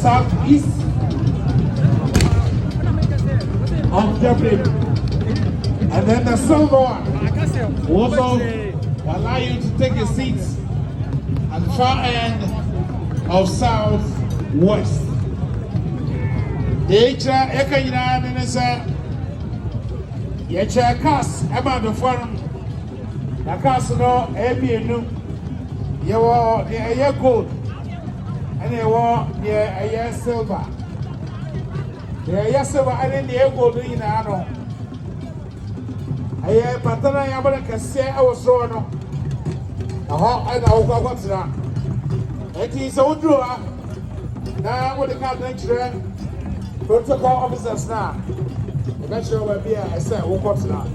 southeast of Jubilee. And then the silver one will also allow you to take your seats at the far end of southwest. The Eka Minister, Yacha Cass, about the forum, the castle, Abianu, you were a year gold, and you were a year silver. The year silver, and then the year gold in the anno. I hear Patana Yabaka say I was so no. A hot and I got that. It is so true. Now, what the captain, protocol officers now. The metro will be I said, who got that.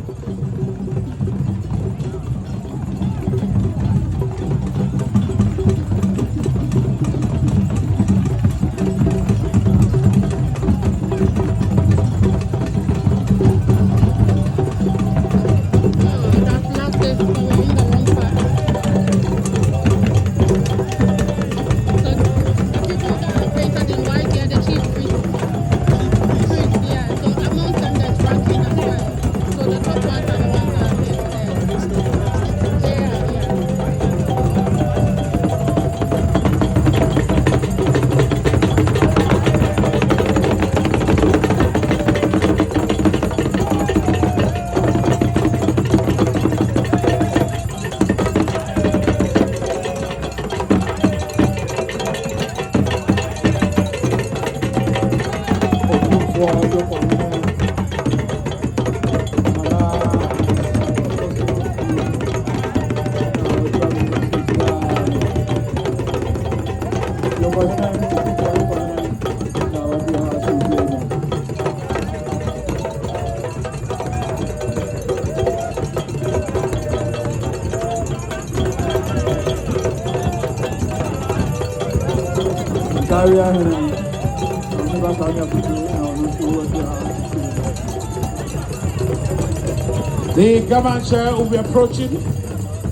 The government chair will be approaching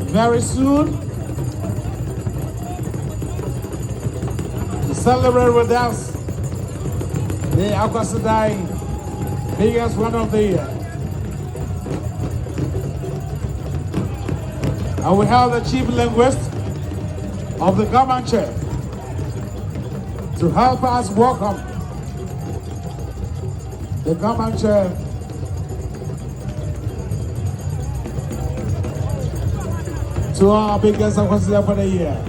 very soon to celebrate with us the Akwasadai biggest one of the year. And we have the chief linguist of the government chair to help us welcome the government chair to our biggest Akwasadai for the year.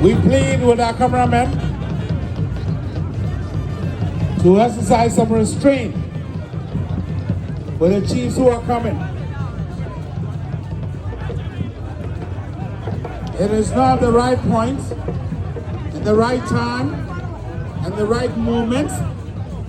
We plead with our cameramen to exercise some restraint with the chiefs who are coming. It is not the right point, at the right time, and the right moment